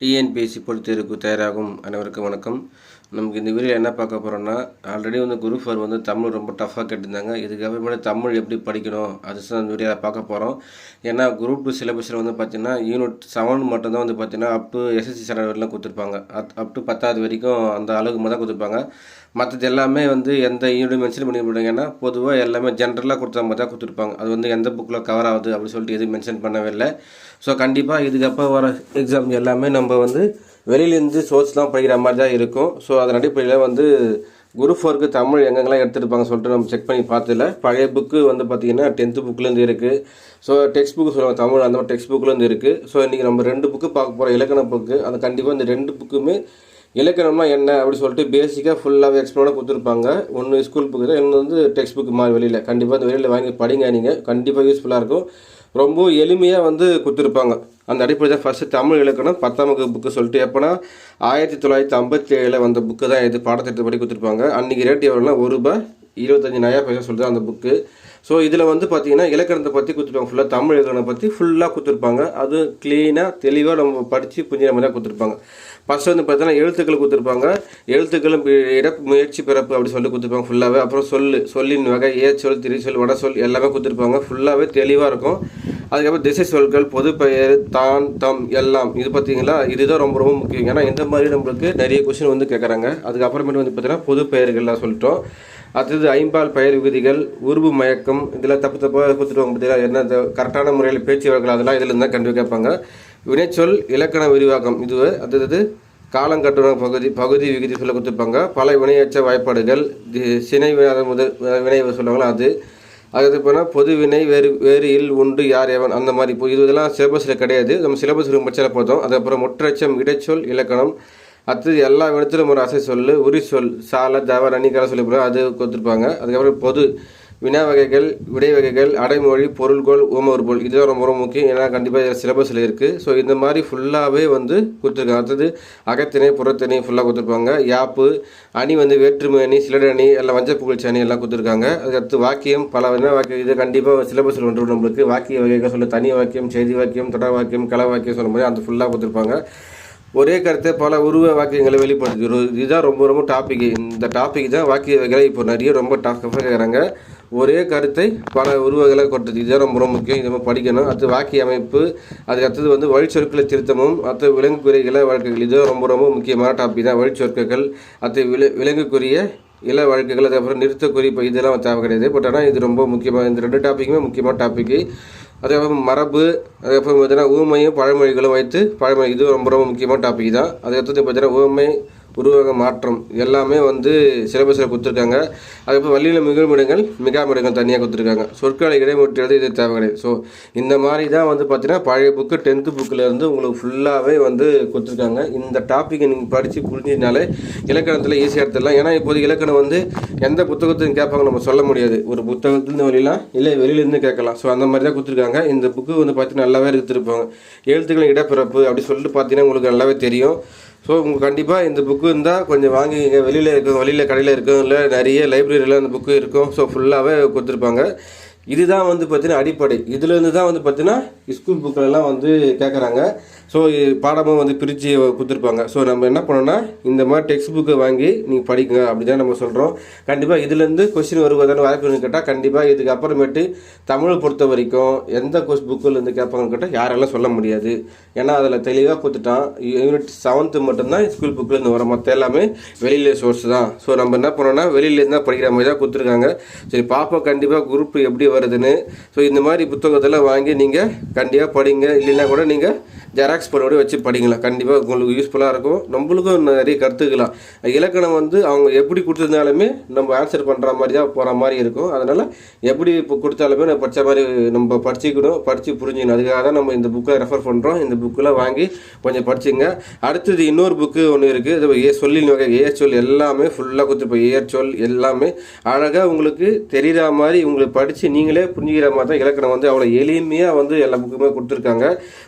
TNPSC பொறுத்த தேர்வுக்கு தயாராகும் அனைவருக்கும் வணக்கம். நமக்கு இந்த வீடியோவில் என்ன பார்க்க போகிறோம்னா, ஆல்ரெடி குரூப் 4 தமிழ் ரொம்ப டஃப்பாக கேட்டிருந்தாங்க. இதுக்கப்புறமேட்டு தமிழ் எப்படி படிக்கணும் அதுதான் இந்த வீடியோவில் பார்க்க போகிறோம். ஏன்னா குரூப் 2 சிலபஸில் பார்த்தீங்கன்னா யூனிட் 7 மட்டும்தான் பார்த்தீங்கன்னா அப் டு எஸ்எஸ்சி ஸ்டாண்டர்ட் வரைக்கும் கொடுத்துருப்பாங்க. அப் டு 10வது வரைக்கும் அந்த அளவுக்கு மட்டும் தான் கொடுத்துருப்பாங்க. மற்றது எல்லாமே எந்த யூனிட் மென்ஷன் பண்ணி போட்டாங்கன்னா பொதுவாக எல்லாமே ஜென்ரலாக கொடுத்தா மாதிரி தான் கொடுத்துருப்பாங்க. அது எந்த புக்கில் கவர் ஆகுது அப்படின்னு சொல்லிட்டு எதுவும் மென்ஷன் பண்ணவே இல்லை. ஸோ கண்டிப்பாக இதுக்கப்புறம் வர எக்ஸாம் எல்லாமே நம்ம வெளியிலேருந்து சோர்ஸ் தான் படிக்கிற மாதிரி தான் இருக்கும். ஸோ அதன் அடிப்படையில் குரூப் 4க்கு தமிழ் எங்கெங்கெல்லாம் எடுத்துருப்பாங்க சொல்லிட்டு நம்ம செக் பண்ணி பார்த்ததில்ல. பழைய புக்கு பார்த்தீங்கன்னா 10th புக்லேருந்து இருக்குது. ஸோ டெக்ஸ்ட் புக்கு சொல்லுவாங்க தமிழ், அந்த மாதிரி டெக்ஸ்ட் புக்லேருந்து இருக்குது. ஸோ இன்றைக்கி நம்ம 2 புக்கு பார்க்க போகிறோம். இலக்கண புக்கு அது கண்டிப்பாக இந்த 2 புக்குமே இலக்கணம்னா என்ன அப்படி சொல்லிட்டு பேசிக்காக ஃபுல்லாகவே எக்ஸ்ப்ளோராக கொடுத்துருப்பாங்க. ஒன்று ஸ்கூல் புக்கு தான், இன்னொன்று டெக்ஸ்ட் புக்கு மாதிரி வெளியில். கண்டிப்பாக இந்த வெளியில் வாங்கி படிங்க, நீங்கள் கண்டிப்பாக யூஸ்ஃபுல்லாக இருக்கும். ரொம்ப எளிமையாக கொடுத்துருப்பாங்க. அந்த அடிப்படை தான் ஃபஸ்ட்டு தமிழ் இலக்கணம் 10ஆம் வகுப்பு புக்கு சொல்லிட்டு எப்போனா 1957 வந்த புக்கு தான் இது பாடத்திட்டப்படி கொடுத்துருப்பாங்க. அன்றைக்கி ரேட் எவ்வளோனா ₹1.25 சொல்லிட்டு அந்த புக்கு. ஸோ இதில் பார்த்தீங்கன்னா இலக்கணத்தை பற்றி கொடுத்துருப்பாங்க. ஃபுல்லாக தமிழ் இலக்கணம் பற்றி ஃபுல்லாக கொடுத்துருப்பாங்க. அது க்ளீனாக தெளிவாக நம்ம படித்து புரிஞ்சுற மாதிரி தான் கொடுத்துருப்பாங்க. ஃபஸ்ட்டு பார்த்தீங்கன்னா எழுத்துக்கள் கொடுத்துருப்பாங்க. எழுத்துக்களும் முயற்சி பிறப்பு அப்படி சொல்லி கொடுத்துருப்பாங்க ஃபுல்லாகவே. அப்புறம் சொல்லின் வகை, ஏச்சொல், திரிசொல், வடசொல் எல்லாமே கொடுத்துருப்பாங்க. ஃபுல்லாகவே தெளிவாக இருக்கும். அதுக்கப்புறம் திசை சொற்கள், பொது பெயர், தான், தம் எல்லாம் இது பார்த்தீங்களா, இதுதான் ரொம்ப ரொம்ப முக்கியம். ஏன்னா இந்த மாதிரி நம்மளுக்கு நிறைய கொஸ்டின் கேட்குறாங்க. அதுக்கப்புறமேட்டு பார்த்தீங்கன்னா பொது பெயர்கள்லாம் சொல்லிட்டோம். அடுத்தது ஐம்பால் பெயர் விகுதிகள், உருவு மயக்கம், இதெல்லாம் தப்பாக கொடுத்துருவாங்க பார்த்தீங்கன்னா. என்ன கரெக்டான முறையில் பேச்சு வழக்கல் அதெல்லாம் இதில் இருந்தால் கண்டு கேட்பாங்க. வினைச்சொல், இலக்கண விரிவாக்கம் இது. அடுத்தது காலங்கட்டுரை பகுதி விகுதி சொல்ல கொடுத்துருப்பாங்க. பல வினையச்ச வாய்ப்பாடுகள், சினை முதல் வினை சொல்லுவாங்களா அது. அதுக்கு போனால் பொது வினை, வேறு இல், உண்டு, யார், எவன் அந்த மாதிரி. இப்போ இதெல்லாம் சிலபஸில் கிடையாது, நம்ம சிலபஸ் படிச்சால் பார்த்தோம். அதுக்கப்புறம் ஒற்றச்சம், இடைச்சொல், இலக்கணம். அடுத்தது எல்லா இடத்துலையும் ஒரு அசை சொல், உரி சொல், சால, ஜவ, ரணிக்கால சொல்லி போனால் அது கொடுத்துருப்பாங்க. அதுக்கப்புறம் பொது வினா வகைகள், விடை வகைகள், அடைமொழி, பொருள்கோள், ஓமொருபொருள் இதுதான் ரொம்ப ரொம்ப முக்கியம். ஏன்னா கண்டிப்பாக சிலபஸில் இருக்குது. ஸோ இந்த மாதிரி ஃபுல்லாகவே கொடுத்துருக்காங்க. அடுத்தது அகத்திணை, புறத்திணை ஃபுல்லாக கொடுத்துருப்பாங்க. யாப்பு, அணி வேற்றுமை அணி, சிலடணி, எல்லாம் வஞ்ச புகழ்ச்சி அணி எல்லாம் கொடுத்துருக்காங்க. அதுக்கடுத்து வாக்கியம், பல வினா வாக்கியம் இது கண்டிப்பாக சிலபஸில் நம்மளுக்கு வாக்கிய வகைகள் சொல்ல தனி வாக்கியம், செய்தி வாக்கியம், தொடர் வாக்கியம், கல வாக்கியம் சொல்லும்போது அந்த ஃபுல்லாக கொடுத்துருப்பாங்க. ஒரே கருத்தை பல உருவ வாக்கியங்களை வெளிப்படுத்துகிறோம். இதுதான் ரொம்ப ரொம்ப டாபிக். இந்த டாபிக் தான் வாக்கிய வகைகளை இப்போ நிறைய ரொம்ப டஃப்பாக கேட்குறாங்க. ஒரே கருத்தை பல உருவங்களை கொண்டது, இதுதான் ரொம்ப ரொம்ப முக்கியம். இதை நம்ம படிக்கணும். அடுத்து வாக்கிய அமைப்பு, அதுக்கு அடுத்தது வழிச்சொற்களை திருத்தமும், அடுத்து விலங்குக்குரிய இல வழக்குகள் இதுதான் ரொம்ப ரொம்ப முக்கியமான டாபிக் தான். வழிச்சொற்கள், அடுத்து விலங்குக்குரிய இல வழக்குகள், அதுக்கப்புறம் நிறுத்தக்குறி இப்போ இதெல்லாம் தேவை கிடையாது. பட் ஆனால் இது ரொம்ப முக்கியமாக, இந்த 2 டாப்பிக்குமே முக்கியமான டாப்பிக்கு. அதுக்கப்புறம் மரபு, அதுக்கப்புறம் பார்த்தீங்கன்னா ஊமையும் பழமொழிகளும் வைத்து பழமொழி இது ரொம்ப ரொம்ப முக்கியமான டாபிக் தான். அதுக்கடுத்து பார்த்தீங்கன்னா ஊமை, உருவக மாற்றம் எல்லாமே சிலபஸில் கொடுத்துருக்காங்க. அதுக்கப்புறம் வள்ளியில் மிகுமிடங்கள், மிகாமிடங்கள் தனியாக கொடுத்துருக்காங்க. சொற்களை இடைமுற்றுறது இது தேவை கிடையாது. ஸோ இந்த மாதிரி தான் பார்த்தீங்கன்னா பழைய புக்கு 10th புக்கிலேருந்து உங்களுக்கு ஃபுல்லாகவே கொடுத்துருக்காங்க. இந்த டாப்பிக்கை நீங்கள் படித்து புரிஞ்சினாலே இலக்கணத்தில் ஈஸியாக எடுத்துடலாம். ஏன்னா இப்போது இலக்கணம் எந்த புத்தகத்தையும் கேட்பாங்க நம்ம சொல்ல முடியாது. ஒரு புத்தகத்துலேருந்து வெளியெல்லாம் இல்லை வெளியிலேருந்து கேட்கலாம். ஸோ அந்த மாதிரி தான் கொடுத்துருக்காங்க. இந்த புக்கு பார்த்தீங்கன்னா நல்லாவே எடுத்துருப்பாங்க. எழுத்துக்களின் இடப்பிறப்பு அப்படி சொல்லிட்டு பார்த்தீங்கன்னா உங்களுக்கு நல்லாவே தெரியும். ஸோ உங்களுக்கு கண்டிப்பாக இந்த புக்கு இருந்தால் கொஞ்சம் வாங்கிங்க. வெளியில் கடையில் இருக்கும், இல்லை நிறைய லைப்ரரியில் அந்த புக்கு இருக்கும். ஸோ ஃபுல்லாகவே கொடுத்துருப்பாங்க. இதுதான் பார்த்தீங்கன்னா அடிப்படை. இதுலேருந்து தான் பார்த்தீங்கன்னா ஸ்கூல் புக்கிலலாம் கேட்குறாங்க. ஸோ பாடமும் பிரித்து கொடுத்துருப்பாங்க. ஸோ நம்ம என்ன பண்ணோன்னா இந்த மாதிரி டெக்ஸ்ட் புக்கை வாங்கி நீங்கள் படிங்க அப்படி தான் நம்ம சொல்கிறோம். கண்டிப்பாக இதுலேருந்து கொஸ்டின் வருவதான வாய்ப்புன்னு கேட்டால் கண்டிப்பாக இதுக்கு அப்புறமேட்டு தமிழை பொறுத்த வரைக்கும் எந்த புக்கிலேருந்து கேட்பாங்கன்னு கேட்டால் யாரெல்லாம் சொல்ல முடியாது. ஏன்னா அதில் தெளிவாக கொடுத்துட்டான். யூனிட் 7th மட்டும்தான் ஸ்கூல் புக்கிலேருந்து வர, மற்ற எல்லாமே வெளியிலே சோர்ஸ் தான். ஸோ நம்ம என்ன பண்ணோன்னா வெளியிலேருந்து தான் படிக்கிற மாதிரி தான் கொடுத்துருக்காங்க. சரி பார்ப்போம் கண்டிப்பாக குரூப் எப்படி வருதுன்னு. ஸோ இந்த மாதிரி புத்தகத்தெல்லாம் வாங்கி நீங்கள் கண்டிப்பாக படிங்க. இல்லைன்னா கூட நீங்கள் ஜெராக்ஸ் பண்ணோட வச்சு படிங்களா, கண்டிப்பாக உங்களுக்கு யூஸ்ஃபுல்லாக இருக்கும். நம்மளுக்கும் நிறைய கற்றுக்கலாம். இலக்கணம் அவங்க எப்படி கொடுத்துருந்தாலுமே நம்ம ஆன்சர் பண்ணுற மாதிரி தான் போகிற மாதிரி இருக்கும். அதனால் எப்படி இப்போ கொடுத்தாலுமே நம்ம படித்த மாதிரி நம்ம படிச்சுக்கணும், படித்து புரிஞ்சுக்கணும். அதுக்காக தான் நம்ம இந்த புக்கை ரெஃபர் பண்ணுறோம். இந்த புக்கெலாம் வாங்கி கொஞ்சம் படிச்சுங்க. அடுத்தது இன்னொரு புக்கு ஒன்று இருக்குது, சொல்லின் வகை, ஏச்சொல் எல்லாமே ஃபுல்லாக கொடுத்துருப்போம். ஏச்சொல் எல்லாமே அழகாக உங்களுக்கு தெரிகிற மாதிரி உங்களுக்கு படித்து நீங்களே புரிஞ்சுக்கிற மாதிரி தான் இலக்கணம் அவ்வளோ எளிமையாக எல்லா புக்குமே கொடுத்துருக்காங்க.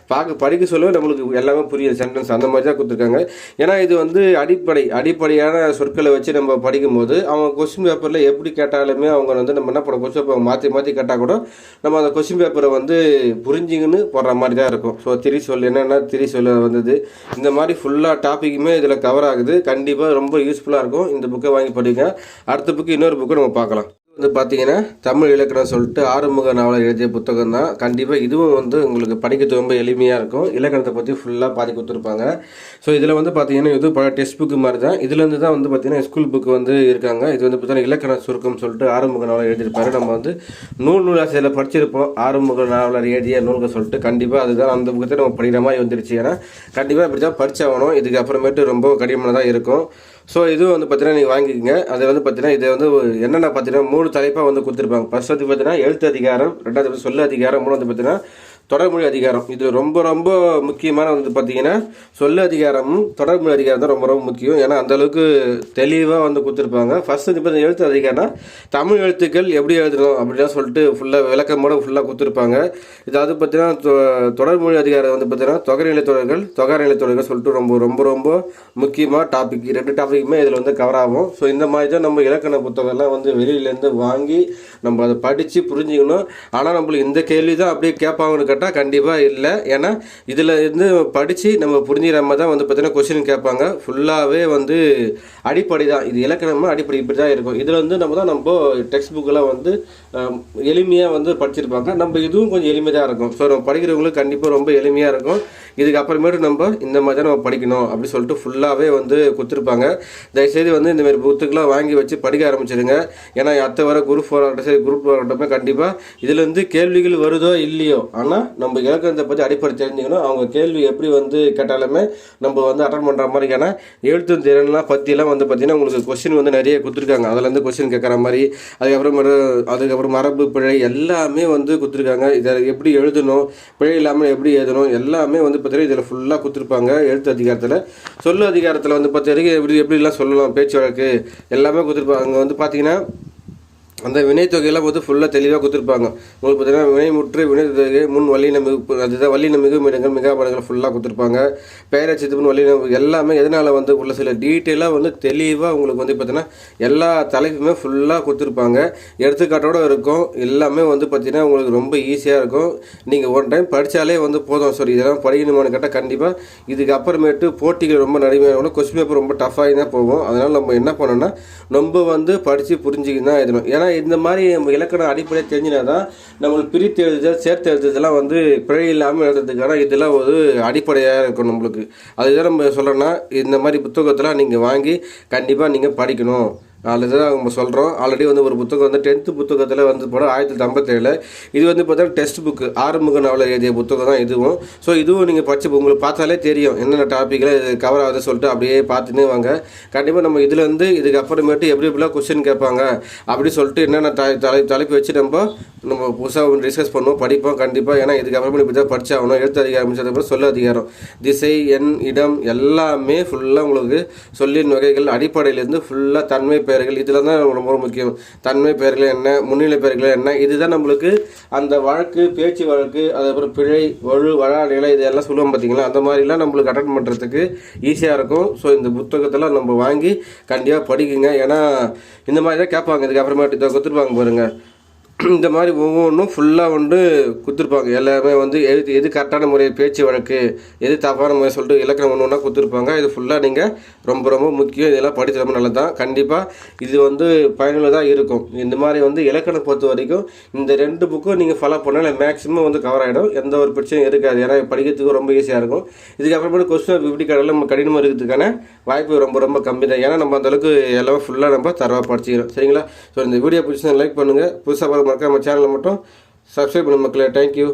படிக்க சொல்ல நம்மளுக்கு எல்லாமே புரியுது சென்டென்ஸ் அந்த மாதிரி தான் கொடுத்துருக்காங்க. ஏன்னா இது வந்து அடிப்படையான சொற்களை வச்சு நம்ம படிக்கும்போது அவங்க கொஸ்டின் பேப்பரில் எப்படி கேட்டாலுமே அவங்க வந்து நம்ம என்ன பண்ண கொஸ்டின் பேப்பர் மாற்றி கேட்டால் கூட நம்ம அந்த கொஸ்டின் பேப்பரை வந்து புரிஞ்சுங்கன்னு போடுற மாதிரி தான் இருக்கும். ஸோ திரிசொல் என்னென்னா திரிசொல் வந்தது இந்த மாதிரி ஃபுல்லாக டாப்பிக்குமே இதில் கவர் ஆகுது. கண்டிப்பாக ரொம்ப யூஸ்ஃபுல்லாக இருக்கும். இந்த புக்கை வாங்கி படிங்க. அடுத்த புக்கு இன்னொரு புக்கு நம்ம பார்க்கலாம். வந்து பார்த்தீங்கன்னா தமிழ் இலக்கணம் சொல்லிட்டு ஆறுமுக நாவலர் எழுதிய புத்தகம் தான். கண்டிப்பாக இதுவும் வந்து உங்களுக்கு படிக்கிறது ரொம்ப எளிமையாக இருக்கும். இலக்கணத்தை பற்றி ஃபுல்லாக பாதி கொடுத்துருப்பாங்க. ஸோ இதில் வந்து பார்த்தீங்கன்னா இது பல டெக்ஸ்ட் புக்கு மாதிரி தான். இதுலேருந்து தான் வந்து பார்த்தீங்கன்னா ஸ்கூல் புக்கு வந்து இருக்காங்க. இது வந்து பார்த்தீங்கன்னா இலக்கண சுருக்கம் சொல்லிட்டு ஆறுமுக நாவலர் எழுதியிருப்பாரு. நம்ம வந்து நூலாசிரியரில் படிச்சிருப்போம் ஆறுமுக நாவலர் எழுதிய நூல்கள் சொல்லிட்டு. கண்டிப்பாக அதுதான் அந்த புக்கத்தை நம்ம படிக்கிற மாதிரி வந்துருச்சு. ஏன்னா கண்டிப்பாக இப்படி தான் படித்தாகணும். இதுக்கு அப்புறமேட்டு ரொம்ப கடினமானதாக இருக்கும். ஸோ இதுவும் வந்து பார்த்தீங்கன்னா நீங்கள் வாங்கிக்கோங்க. அது வந்து பார்த்தீங்கன்னா இதை வந்து என்னென்ன பார்த்தீங்கன்னா 3 தலைப்பாக வந்து கொடுத்துருப்பாங்க. ஃபர்ஸ்ட் வந்து பார்த்தீங்கன்னா எழுத்து அதிகாரம், ரெண்டாவது வந்து சொல்ல அதிகாரம், மூணு வந்து பார்த்தீங்கன்னா தொடர்மொழி அதிகாரம். இது ரொம்ப ரொம்ப முக்கியமான வந்து பார்த்தீங்கன்னா சொல்ல அதிகாரமும் தொடர்மொழி அதிகாரம் தான் ரொம்ப ரொம்ப முக்கியம். ஏன்னா அந்தளவுக்கு தெளிவாக வந்து கொடுத்துருப்பாங்க. ஃபர்ஸ்ட் வந்து பார்த்தீங்கன்னா எழுத்து அதிகாரம்னா தமிழ் எழுத்துக்கள் எப்படி எழுதணும் அப்படின்னா சொல்லிட்டு ஃபுல்லாக விளக்கமோட ஃபுல்லாக கொடுத்துருப்பாங்க. இதாவது பார்த்தீங்கன்னா தொடர்மொழி அதிகாரம் வந்து பார்த்தீங்கன்னா தொகை சொல்லிட்டு ரொம்ப ரொம்ப ரொம்ப முக்கியமாக டாபிக். 2 டாப்பிக்குமே இதில் வந்து கவர் ஆகும். ஸோ இந்த மாதிரி தான் நம்ம இலக்கண புத்தகம்லாம் வந்து வெளியிலேருந்து வாங்கி நம்ம அதை படித்து புரிஞ்சுக்கணும். ஆனால் நம்மளுக்கு இந்த கேள்வி தான் அப்படியே கேட்பாங்கன்னு கேட்டால் கண்டிப்பாக இல்லை. ஏன்னா இதில் இருந்து படித்து நம்ம புரிஞ்சுக்கிற மாதிரி தான் வந்து பார்த்தீங்கன்னா கொஸ்டின் கேட்பாங்க. ஃபுல்லாகவே வந்து அடிப்படை தான். இது இலக்கணமாக அடிப்படை இப்படி தான் இருக்கும். இதில் வந்து நம்ம டெக்ஸ்ட் புக்கெலாம் வந்து எளிமையாக வந்து படிச்சிருப்பாங்க. நம்ம இதுவும் கொஞ்சம் எளிமையாக இருக்கும். ஸோ நம்ம படிக்கிறவங்களுக்கு கண்டிப்பாக ரொம்ப எளிமையாக இருக்கும். இதுக்கு அப்புறமேட்டு நம்ம இந்த மாதிரி தான் நம்ம படிக்கணும் அப்படி சொல்லிட்டு ஃபுல்லாகவே வந்து கொடுத்துருப்பாங்க. தயவுசெய்து வந்து இந்தமாரி புத்தகெலாம் வாங்கி வச்சு படிக்க ஆரம்பிச்சிடுங்க. ஏன்னா அடுத்த வர குரூப் 4 ஆகட்டும் சரி குரூப் 2 ஆகட்டும் கண்டிப்பாக இதுலேருந்து கேள்விகள் வருதோ இல்லையோ, ஆனால் நம்ம இலக்கணத்தை பற்றி அடிப்படை தெரிஞ்சுக்கணும். அவங்க கேள்வி எப்படி வந்து கேட்டாலுமே நம்ம வந்து அட்டன் பண்ணுற மாதிரி. ஏன்னா எழுத்து திறன்லாம் பற்றியெல்லாம் வந்து பார்த்திங்கன்னா உங்களுக்கு கொஸ்டின் வந்து நிறைய கொடுத்துருக்காங்க. அதுலேருந்து கொஸ்டின் கேட்குற மாதிரி, அதுக்கப்புறம் மரபு பிழை எல்லாமே வந்து கொடுத்துருக்காங்க. இதை எப்படி எழுதணும், பிழை இல்லாமல் எப்படி எழுதணும் எல்லாமே வந்து பார்த்தீங்கன்னா இதில் ஃபுல்லாக கொடுத்துருப்பாங்க. எழுத்து அதிகாரத்தில் சொல்லு அதிகாரத்தில் வந்து பார்த்தீங்கன்னா எப்படிலாம் சொல்லலாம் பேச்சு வழக்கு எல்லாமே கொடுத்துருப்பாங்க. அங்கே வந்து பார்த்தீங்கன்னா அந்த வினைத்தொகையெல்லாம் வந்து ஃபுல்லாக தெளிவாக கொடுத்துருப்பாங்க. உங்களுக்கு பார்த்தீங்கன்னா வினைமுற்று வினைத்தொகை முன் வல்லினமிகு, அதுதான் வல்லினமிகு இடங்கள் மிகாபடங்கள் ஃபுல்லாக கொடுத்துருப்பாங்க. பெயரச்சித்துப்புன்னு வல்லினம் எல்லாமே எதனால் வந்து உள்ள சில டீட்டெயிலாக வந்து தெளிவாக உங்களுக்கு வந்து பார்த்தீங்கன்னா எல்லா தலைப்புமே ஃபுல்லாக கொடுத்துருப்பாங்க. எடுத்துக்காட்டோடு இருக்கும். எல்லாமே வந்து பார்த்தீங்கன்னா உங்களுக்கு ரொம்ப ஈஸியாக இருக்கும். நீங்கள் ஒன் டைம் படித்தாலே வந்து போதும். சரி இதெல்லாம் படிக்கணுமான்னு கேட்டால் கண்டிப்பாக இதுக்கு அப்புறமேட்டு போட்டிகள் ரொம்ப நடைமுறை கொஸ்டின் பேப்பர் ரொம்ப டஃபாகி தான் போகும். அதனால் நம்ம என்ன பண்ணோம்னா நம்ம வந்து படித்து புரிஞ்சுக்கிட்டு தான் எழுதணும். ஏன்னா இந்த மாதிரி நம்ம இலக்கணம் அடிப்படையாக தெரிஞ்சினா தான் நம்மளுக்கு பிரித்து எழுதுதல் சேர்த்து எழுதுதெல்லாம் வந்து பிழை இல்லாமல் எழுதுறதுக்கான இதெல்லாம் ஒரு அடிப்படையாக இருக்கும் நம்மளுக்கு. அதுதான் நம்ம சொல்கிறோன்னா இந்த மாதிரி புத்தகத்தெல்லாம் நீங்கள் வாங்கி கண்டிப்பாக நீங்கள் படிக்கணும். அதுதான் நம்ம சொல்கிறோம். ஆல்ரெடி வந்து ஒரு புத்தகம் வந்து 10th புத்தகத்தில் வந்து போட 1957. இது வந்து பார்த்தீங்கன்னா டெக்ஸ்ட் புக்கு ஆறுமுக நாவலர் எழுதிய புத்தகம் தான் இதுவும். ஸோ இதுவும் நீங்கள் படித்து உங்களுக்கு பார்த்தாலே தெரியும் என்னென்ன டாப்பிக்கில் இது கவர் ஆகுது சொல்லிட்டு அப்படியே பார்த்துன்னு வாங்க. கண்டிப்பாக நம்ம இதுலேருந்து இதுக்கு அப்புறமேட்டு எப்படிலாம் கொஸ்டின் கேட்பாங்க அப்படி சொல்லிட்டு என்னென்ன தலைப்பு வச்சு நம்ம புதுசாக டிஸ்கஸ் பண்ணுவோம் படிப்போம் கண்டிப்பாக. ஏன்னா இதுக்கு அப்புறமே இப்படி தான் படித்தாகணும். எழுத்து அதிகாரம் முடிச்சதுக்கப்புறம் சொல்ல அதிகாரம், திசை, எண், இடம் எல்லாமே ஃபுல்லாக உங்களுக்கு சொல்லின் வகைகள் அடிப்படையிலேருந்து ஃபுல்லாக தன்மை பெயர்கள் இதில் தான் ரொம்ப முக்கியம். தன்மை பெயர்கள் என்ன, முன்னிலை பெயர்கள் என்ன, இதுதான் நம்மளுக்கு அந்த வழக்கு பேச்சு வழக்கு அதுக்கப்புறம் பிழை வழா நிலை இதெல்லாம் சொல்லுவோம் பார்த்தீங்களா. அந்த மாதிரிலாம் நம்மளுக்கு அட்டன் பண்ணுறதுக்கு ஈஸியாக இருக்கும். ஸோ இந்த புத்தகத்தெல்லாம் நம்ம வாங்கி கண்டிப்பாக படிக்குங்க. ஏன்னா இந்த மாதிரி தான் கேட்பாங்க. இதுக்கு அப்புறமேட்டு இதை கொடுத்துருப்பாங்க பாருங்கள். இந்த மாதிரி ஒவ்வொன்றும் ஃபுல்லாக வந்து கொடுத்துருப்பாங்க. எல்லாமே வந்து எது கரெக்டான முறை பேச்சு வழக்கு எது தப்பான முறை சொல்லிட்டு இலக்கணம் ஒன்று கொடுத்துருப்பாங்க. இது ஃபுல்லாக நீங்கள் ரொம்ப ரொம்ப முக்கியம். இதெல்லாம் படித்து ரொம்ப நல்லது தான். கண்டிப்பாக இது வந்து பயனுள்ளதாக இருக்கும். இந்த மாதிரி வந்து இலக்கணம் பொறுத்த வரைக்கும் இந்த 2 புக்கும் நீங்கள் ஃபாலோ பண்ணால் மேக்ஸிமம் வந்து கவர் ஆகிடும். எந்த ஒரு பிரச்சனையும் இருக்காது. ஏன்னா படிக்கிறதுக்கு ரொம்ப ஈஸியாக இருக்கும். இதுக்கப்புறமேட்டு கொஸ்டின் இப்படி கடலில் நம்ம கடினமாக இருக்கிறதுக்கான வாய்ப்பு ரொம்ப ரொம்ப கம்மி தான். ஏன்னா நம்ம அந்தளவுக்கு எல்லாமே ஃபுல்லாக நம்ம தரவாக படிச்சிக்கிறோம். சரிங்களா? ஸோ இந்த வீடியோ பிடிச்சி லைக் பண்ணுங்கள். புதுசாக மறக்காம நம்ம சேனலை மட்டும் சப்ஸ்கிரைப் பண்ண மக்களே. தேங்க்யூ.